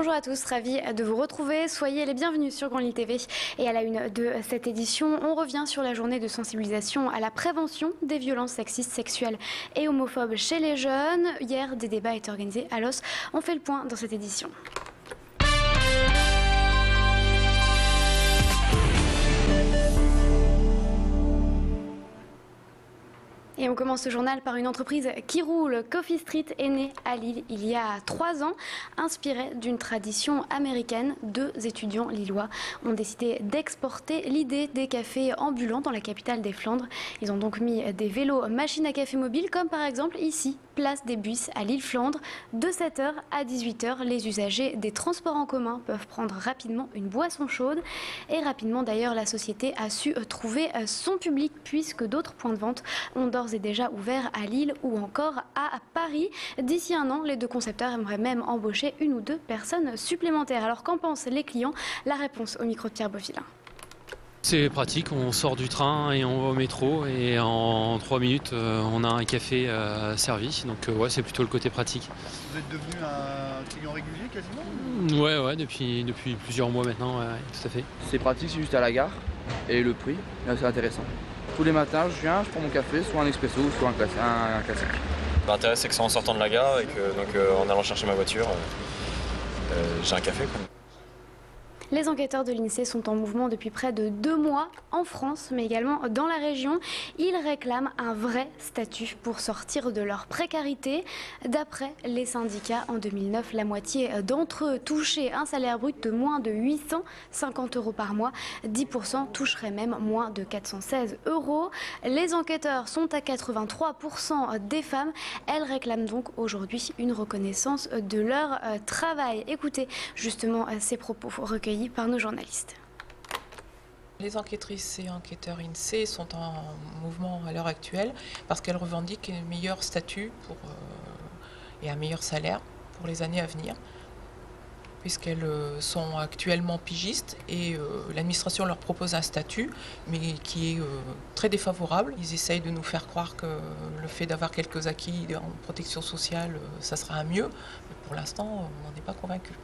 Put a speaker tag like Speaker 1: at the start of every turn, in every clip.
Speaker 1: Bonjour à tous, ravi de vous retrouver. Soyez les bienvenus sur Grand Lille TV. Et à la une de cette édition, on revient sur la journée de sensibilisation à la prévention des violences sexistes, sexuelles et homophobes chez les jeunes. Hier, des débats étaient organisés à Los. On fait le point dans cette édition. Et on commence ce journal par une entreprise qui roule. Coffee Street est née à Lille il y a 3 ans. Inspirée d'une tradition américaine, 2 étudiants lillois ont décidé d'exporter l'idée des cafés ambulants dans la capitale des Flandres. Ils ont donc mis des vélos machines à café mobiles, comme par exemple ici, place des Buisses à Lille-Flandre. De 7h à 18h, les usagers des transports en commun peuvent prendre rapidement une boisson chaude. Et rapidement d'ailleurs, la société a su trouver son public puisque d'autres points de vente ont d'ores et déjà ouvert à Lille ou encore à Paris. D'ici un an, les 2 concepteurs aimeraient même embaucher 1 ou 2 personnes supplémentaires. Alors qu'en pensent les clients? La réponse au micro de Pierre Beaufilin.
Speaker 2: C'est pratique, on sort du train et on va au métro et en 3 minutes on a un café servi, donc ouais, c'est plutôt le côté pratique.
Speaker 3: Vous êtes devenu un client régulier quasiment?
Speaker 2: Ouais, depuis plusieurs mois maintenant, ouais, tout à fait.
Speaker 4: C'est pratique, c'est juste à la gare et le prix est assez intéressant. Tous les matins je viens, je prends mon café, soit un expresso, soit un classique.
Speaker 5: L'intérêt c'est que c'est en sortant de la gare et que donc, en allant chercher ma voiture, j'ai un café quoi.
Speaker 1: Les enquêteurs de l'INSEE sont en mouvement depuis près de 2 mois en France, mais également dans la région. Ils réclament un vrai statut pour sortir de leur précarité. D'après les syndicats, en 2009, la moitié d'entre eux touchaient un salaire brut de moins de 850 € par mois. 10% toucheraient même moins de 416 €. Les enquêteurs sont à 83% des femmes. Elles réclament donc aujourd'hui une reconnaissance de leur travail. Écoutez justement ces propos recueillis par nos journalistes.
Speaker 6: Les enquêtrices et enquêteurs INSEE sont en mouvement à l'heure actuelle parce qu'elles revendiquent un meilleur statut et un meilleur salaire pour les années à venir, puisqu'elles sont actuellement pigistes et l'administration leur propose un statut, mais qui est très défavorable. Ils essayent de nous faire croire que le fait d'avoir quelques acquis en protection sociale, ça sera un mieux, mais pour l'instant, on n'en est pas convaincus.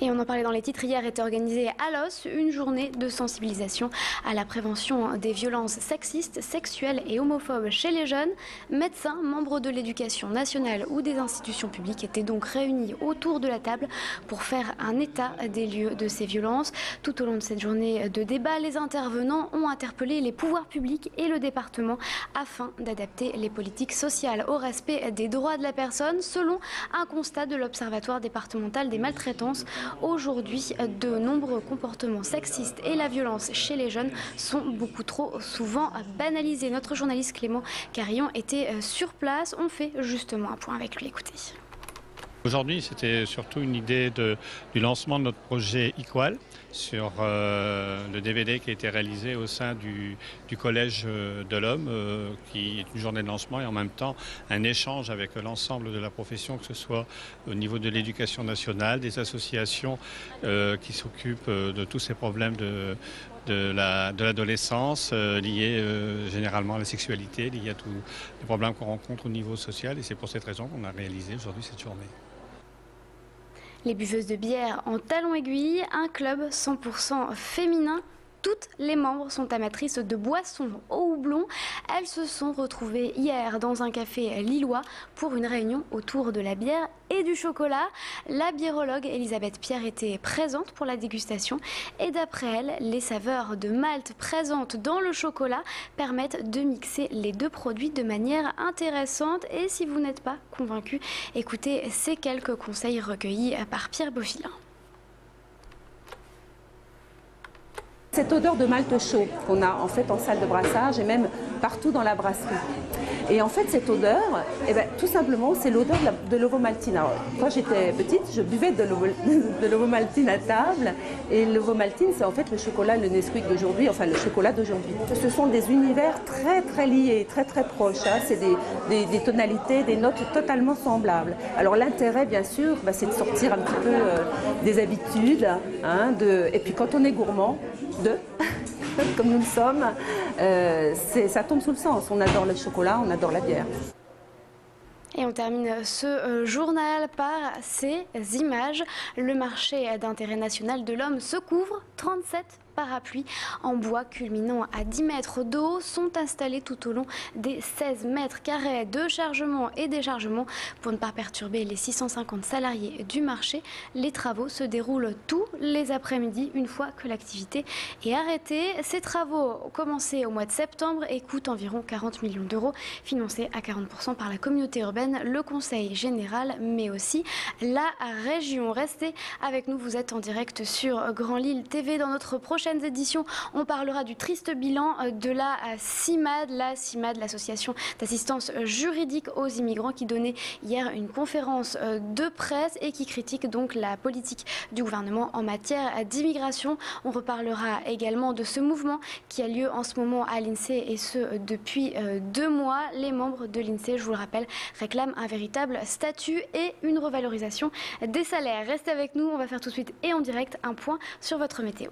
Speaker 1: Et on en parlait dans les titres, hier était organisée à Los une journée de sensibilisation à la prévention des violences sexistes, sexuelles et homophobes chez les jeunes. Médecins, membres de l'éducation nationale ou des institutions publiques étaient donc réunis autour de la table pour faire un état des lieux de ces violences. Tout au long de cette journée de débat, les intervenants ont interpellé les pouvoirs publics et le département afin d'adapter les politiques sociales au respect des droits de la personne, selon un constat de l'Observatoire départemental des maltraitances. Aujourd'hui, de nombreux comportements sexistes et la violence chez les jeunes sont beaucoup trop souvent banalisés. Notre journaliste Clément Carillon était sur place. On fait justement un point avec lui. Écoutez.
Speaker 7: Aujourd'hui, c'était surtout une idée du lancement de notre projet Equal sur le DVD qui a été réalisé au sein du Collège de l'Homme, qui est une journée de lancement et en même temps un échange avec l'ensemble de la profession, que ce soit au niveau de l'éducation nationale, des associations qui s'occupent de tous ces problèmes de l'adolescence liés généralement à la sexualité, liés à tous les problèmes qu'on rencontre au niveau social, et c'est pour cette raison qu'on a réalisé aujourd'hui cette journée.
Speaker 1: Les buveuses de bière en talons aiguilles, un club 100% féminin. Toutes les membres sont amatrices de boissons au houblon. Elles se sont retrouvées hier dans un café lillois pour une réunion autour de la bière et du chocolat. La biérologue Elisabeth Pierre était présente pour la dégustation et d'après elle, les saveurs de malt présentes dans le chocolat permettent de mixer les 2 produits de manière intéressante. Et si vous n'êtes pas convaincu, écoutez ces quelques conseils recueillis par Pierre Beaufilin.
Speaker 8: Cette odeur de malt chaud qu'on a en fait en salle de brassage et même partout dans la brasserie. Et en fait cette odeur, tout simplement c'est l'odeur de l'ovomaltine. Alors, quand j'étais petite, je buvais de l'ovomaltine à table et l'ovomaltine c'est en fait le chocolat, le Nesquik d'aujourd'hui, enfin le chocolat d'aujourd'hui. Ce sont des univers très très liés, très très proches. Hein. C'est des tonalités, des notes totalement semblables. Alors l'intérêt bien sûr, c'est de sortir un petit peu des habitudes, hein, et puis quand on est gourmand, comme nous le sommes, ça tombe sous le sens. On adore le chocolat, on adore la bière.
Speaker 1: Et on termine ce journal par ces images. Le marché d'intérêt national de l'Homme se couvre. 37 parapluies en bois culminant à 10 mètres de haut sont installés tout au long des 16 mètres carrés de chargement et déchargement pour ne pas perturber les 650 salariés du marché. Les travaux se déroulent tous les après-midi une fois que l'activité est arrêtée. Ces travaux ont commencé au mois de septembre et coûtent environ 40 millions d'euros, financés à 40% par la communauté urbaine, le Conseil général, mais aussi la région. Restez avec nous, vous êtes en direct sur Grand Lille TV. Dans notre prochaine éditions, on parlera du triste bilan de la CIMAD, l'association d'assistance juridique aux immigrants, qui donnait hier une conférence de presse et qui critique donc la politique du gouvernement en matière d'immigration. On reparlera également de ce mouvement qui a lieu en ce moment à l'INSEE, et ce depuis 2 mois. Les membres de l'INSEE, je vous le rappelle, réclament un véritable statut et une revalorisation des salaires. Restez avec nous, on va faire tout de suite et en direct un point sur votre météo.